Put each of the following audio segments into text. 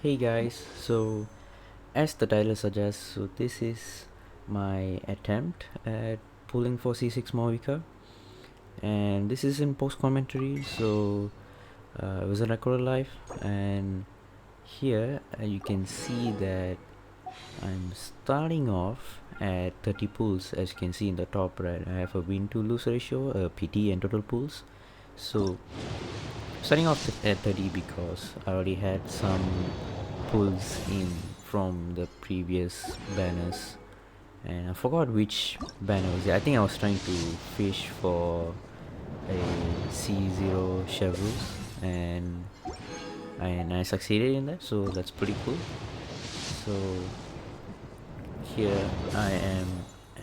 Hey guys, so as the title suggests, so this is my attempt at pulling for C6 Mavuika, and this is in post commentary, so it was a record live, and here you can see that I'm starting off at 30 pulls. As you can see in the top right, I have a win to lose ratio, a PT, and total pulls. So starting off at 30 because I already had some pulls in from the previous banners, and I forgot which banner was it. I think I was trying to fish for a C0 Chevrus, and I succeeded in that, so that's pretty cool. So here I am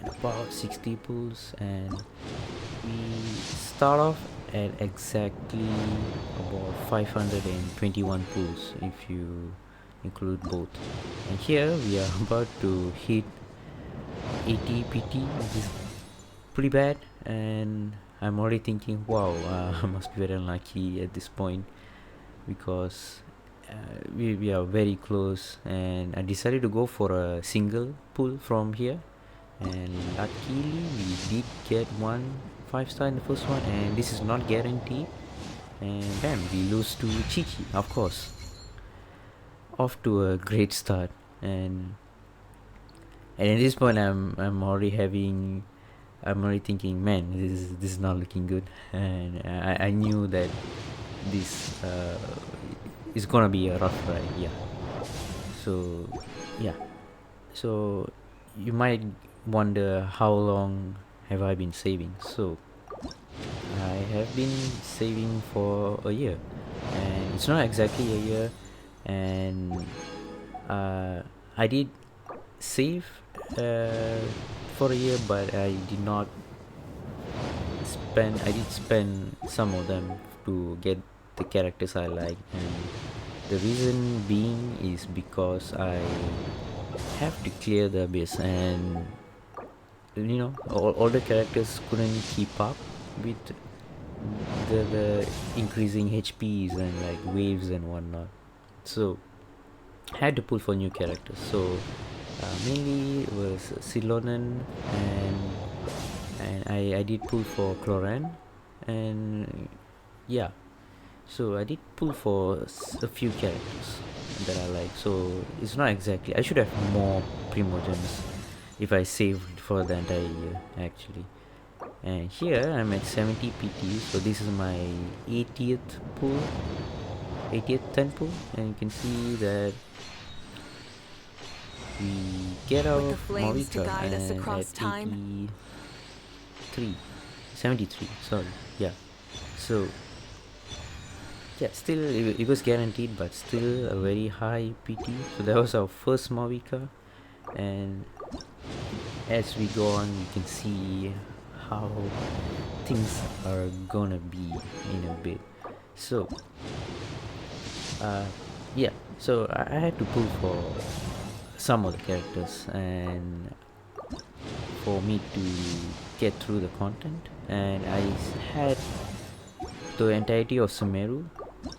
at about 60 pulls, and we start off at exactly about 521 pulls if you include both. And here we are about to hit 80 PT, which is pretty bad, and I'm already thinking, wow, I must be very unlucky at this point because we are very close, and I decided to go for a single pull from here, and luckily we did get one 5-star in the first one, and this is not guaranteed, and bam, we lose to Chichi, of course. Off to a great start, and at this point I'm already thinking, man, this is not looking good, and I knew that this is gonna be a rough ride. So yeah so you might wonder how long have I been saving. So I have been saving for a year, and it's not exactly a year, and I did save for a year, but I did spend some of them to get the characters I like, and the reason being is because I have to clear the abyss, and all the characters couldn't keep up with the increasing HPs and like waves and whatnot, so I had to pull for new characters. So mainly it was Silonen, and I did pull for Cloran, and yeah, so I did pull for a few characters that I like. So it's not exactly, I should have more Primogems if I saved for the entire year actually. And here I'm at 70 PT, so this is my 80th pull, 80th 10 pull, and you can see that we get our Mavuika and at 83, 73, sorry, yeah. So yeah, still it was guaranteed, but still a very high PT. So that was our first Mavuika, and as we go on you can see how things are gonna be in a bit. So yeah, so I had to pull for some of the characters and for me to get through the content, and I had the entirety of Sumeru,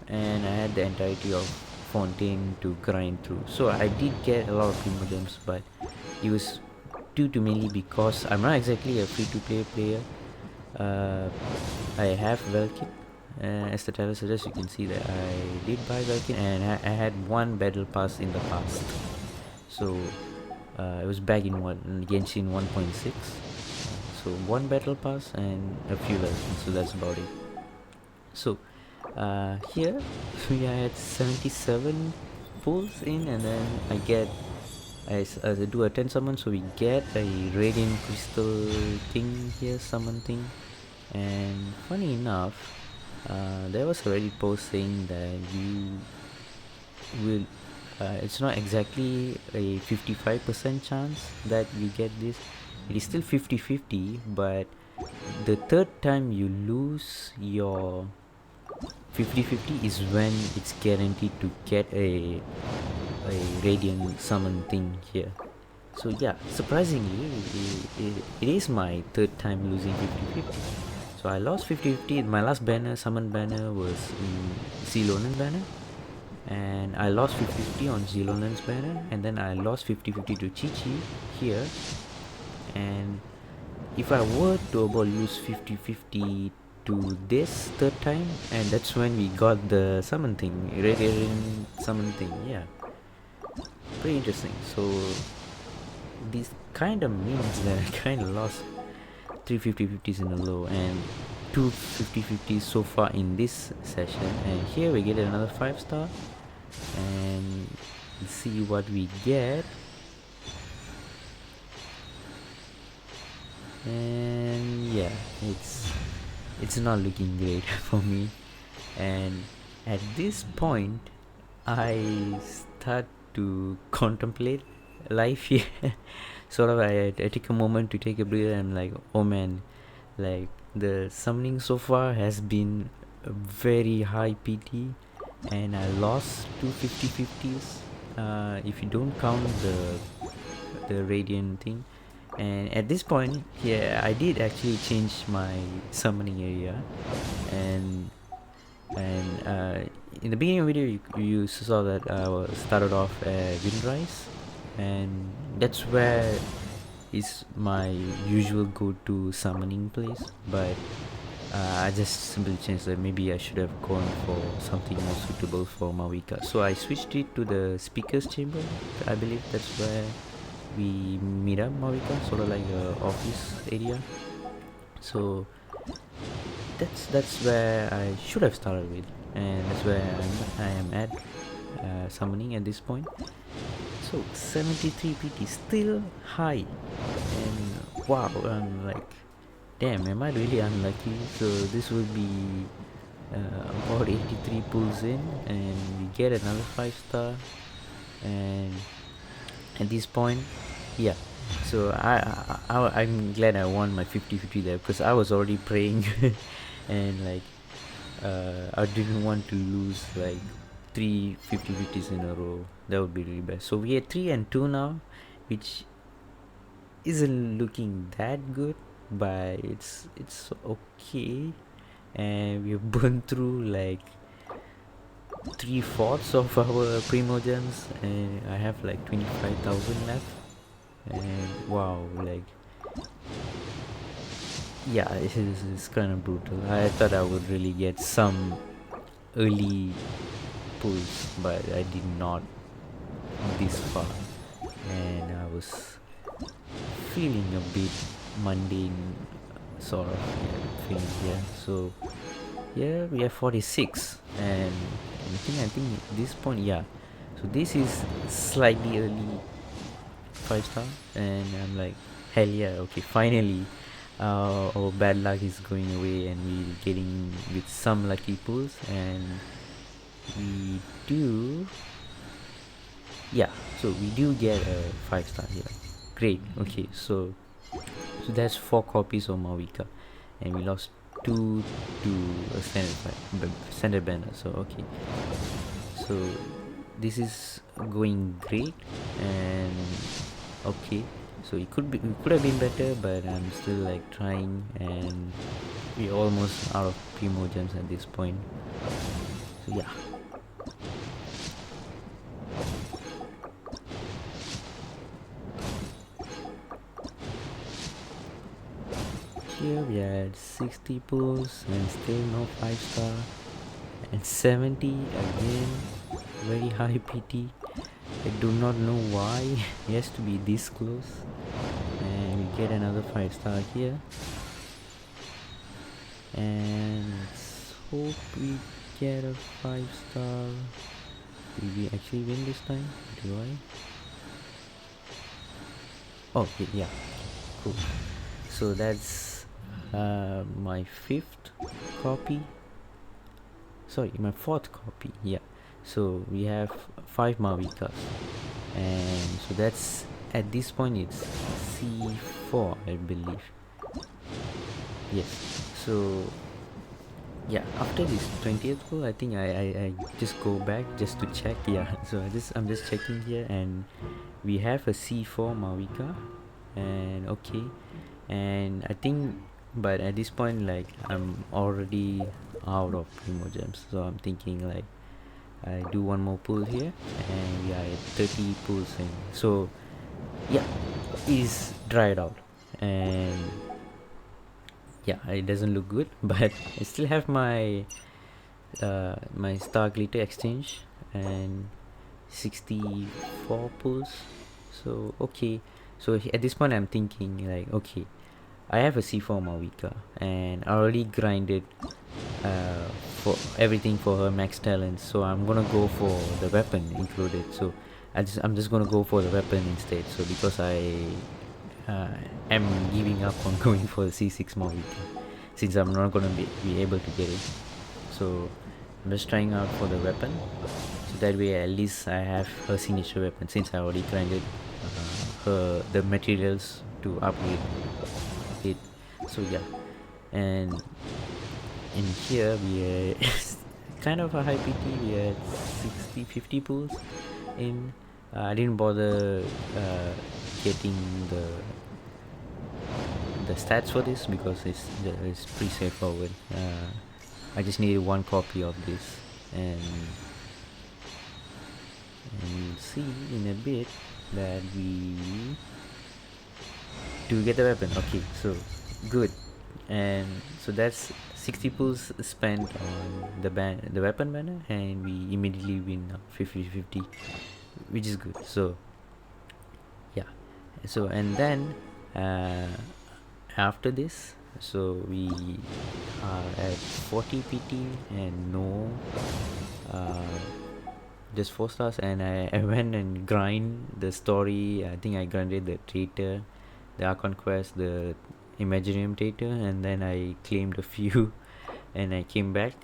and I had the entirety of Fontaine to grind through. So I did get a lot of Primogems, but it was due to mainly because I'm not exactly a free-to-play player. I have Welkin, as the title suggests. You can see that I did buy Welkin, and I had one battle pass in the past. So it was back in Genshin 1.6. So one battle pass and a few Welkins, so that's about it. So here we are at 77 pulls in, and then I do a 10 summon, so we get a radiant crystal thing here, summon thing. And funny enough, there was a Reddit post saying that you will it's not exactly a 55% chance that you get this. It is still 50-50, but the third time you lose your 50-50 is when it's guaranteed to get a radiant summon thing here. So yeah, surprisingly it is my third time losing 50-50. So I lost 50-50. My last banner, summon banner, was Silonen banner, and I lost 50-50 on Zilonen's banner, and then I lost 50-50 to Chi-Chi here. And if I were to lose 50-50 to this third time, and that's when we got the summon thing, Radiant summon thing. Yeah, pretty interesting. So this kind of means that I kind of lost 3 50-50s in a row and 2 50-50s so far in this session. And here we get another 5-star, and let's see what we get. And yeah, it's not looking great for me. And at this point I start to contemplate life here. Sort of I take a moment to take a breather. I'm like, oh man, like the summoning so far has been a very high PT, and I lost 2 50-50s, if you don't count the radiant thing. And at this point, yeah, I did actually change my summoning area, and in the beginning of the video you saw that I started off at Windrise, and that's where is my usual go-to summoning place. But I just simply changed that. Maybe I should have gone for something more suitable for Mavuika, so I switched it to the speaker's chamber. I believe that's where we meet up Mavuika, sort of like a office area. So that's where I should have started with, and that's where I am at summoning at this point. So 73 PT, still high, and wow, I'm like, damn, am I really unlucky? So this will be about 83 pulls in, and we get another 5-star. And at this point, yeah, so I'm glad I won my 50-50 there, because I was already praying and like I didn't want to lose like 3 50-50s in a row. That would be really bad. So we are 3-2 now, which isn't looking that good, but it's okay. And we've burned through like 3/4 of our Primogems, and I have like 25,000 left. And wow, like, yeah, it's kind of brutal. I thought I would really get some early pulls, but I did not this far, and I was feeling a bit mundane, sort of, yeah, feeling here. So yeah, we have 46, and I think at this point, yeah, so this is slightly early 5-star, and I'm like, hell yeah, okay, finally our bad luck is going away, and we're getting with some lucky pulls. And we do, yeah, so we do get a 5-star here. Great. Okay, so that's 4 copies of Mavuika, and we lost 2 to a standard banner. So okay, so this is going great, and okay, so it could have been better, but I'm still like trying, and we're almost out of Primogems at this point. So yeah. Here we had 60 pulls and still no 5-star, and 70 again, very high PT. I do not know why it has to be this close. And we get another 5-star here, and let's hope we get a 5-star. Will we actually win this time? Do I? Oh yeah, cool. So that's my 5th copy, sorry, my 4th copy. Yeah, so we have 5 Mavuikas, and so that's, at this point it's C4, I believe. Yes, so yeah, after this 20th pull, I think I just go back just to check. Yeah, so I'm just checking here, and we have a C4 Mavuika, and okay, and I think, but at this point, like, I'm already out of Primogems, so I'm thinking like I do one more pull here, and we are at 30 pulls in. So yeah, is dried out, and yeah, it doesn't look good, but I still have my my star glitter exchange and 64 pulls. So okay, so at this point I'm thinking like, okay, I have a C4 Mavuika, and I already grinded for everything for her max talents, so I'm gonna go for the weapon included. So I'm just gonna go for the weapon instead. So because I am giving up on going for the C6 Mavuika, since I'm not gonna be able to get it. So I'm just trying out for the weapon, so that way at least I have her signature weapon, since I already grinded the materials to upgrade it. So yeah, and in here we are kind of a high PT. We are 50 pools in. I didn't bother getting the stats for this because it's pretty straightforward. I just needed one copy of this, and you'll see in a bit that we do get the weapon. Okay, so good. And so that's 60 pulls spent on the weapon banner, and we immediately win 50-50, which is good. So yeah, so and then after this, so we are at 40 PT and no just 4 stars, and I went and grind the story. I think I grinded the traitor, the Archon quest, the Imaginarium traitor, and then I claimed a few and I came back.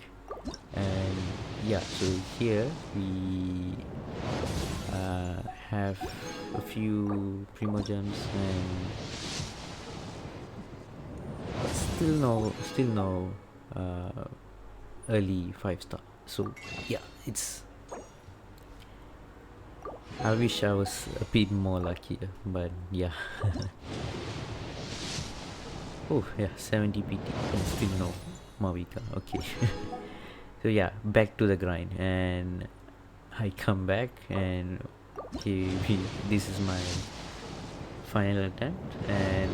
And yeah, so here we have a few primo gems, and still no early 5-star. So yeah, it's, I wish I was a bit more luckier, but yeah. Oh yeah, 70 PT and still no Mavuika. Okay. So yeah, back to the grind, and I come back, and this is my final attempt, and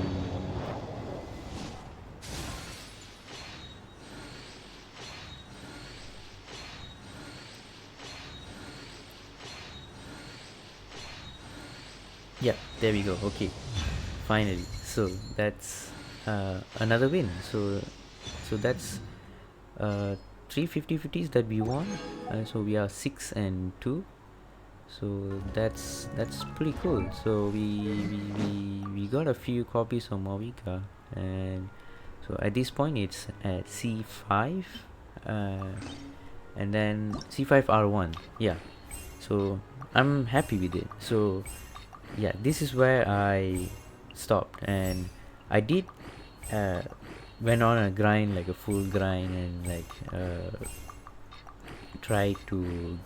yeah, there we go. Okay, finally. So that's another win. So that's 3 50-50s that we won. So we are 6-2. So that's pretty cool. So we got a few copies of Mavuika, and so at this point it's at C5, and then C5 R1. Yeah, so I'm happy with it. So yeah, this is where I stopped, and I did went on a grind, like a full grind, and like try to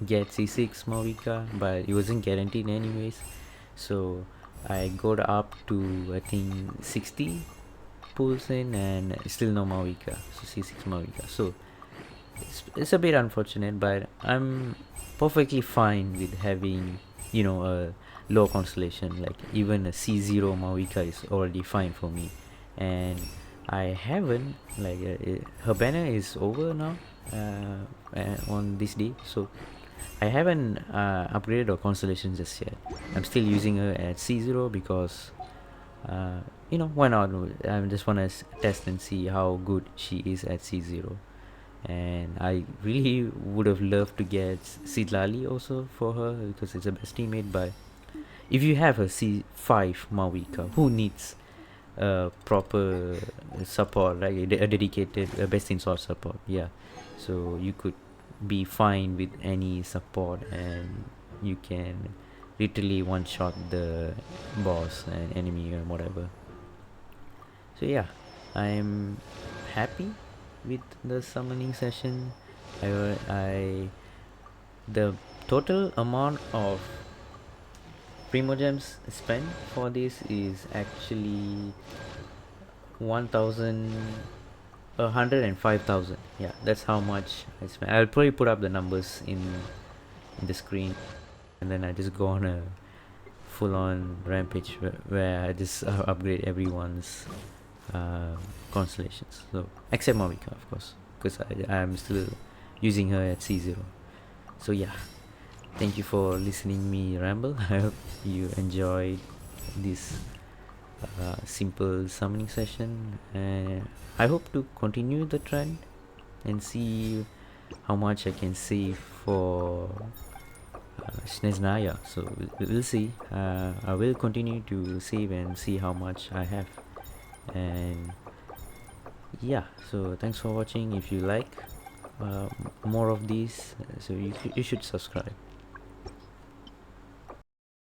get C6 Mavuika, but it wasn't guaranteed anyways. So I got up to I think 60 pulls in, and still no Mavuika, so C6 Mavuika. So it's a bit unfortunate, but I'm perfectly fine with having, you know, a low constellation. Like even a C0 Mavuika is already fine for me, and I haven't like her banner is over now on this day, so I haven't upgraded her constellation just yet. I'm still using her at C0 because you know, why not? I just want to test and see how good she is at C0. And I really would have loved to get Sidlali also for her because it's a best teammate. But if you have a C5 Mavuika, who needs proper support, like a dedicated best in sword support? Yeah, so you could be fine with any support, and you can literally one shot the boss and enemy or whatever. So yeah, I'm happy with the summoning session. I the total amount of primogems spent for this is actually 1000 105,000. Yeah, that's how much I spent. I'll probably put up the numbers in the screen, and then I just go on a full-on rampage where I just upgrade everyone's constellations. So except Mavuika, of course, because I'm still using her at C0. So yeah, thank you for listening me ramble. I hope you enjoyed this simple summoning session, and I hope to continue the trend and see how much I can save for Sneznaya. So we'll see. I will continue to save and see how much I have. And yeah, so thanks for watching. If you like more of these, so you should subscribe.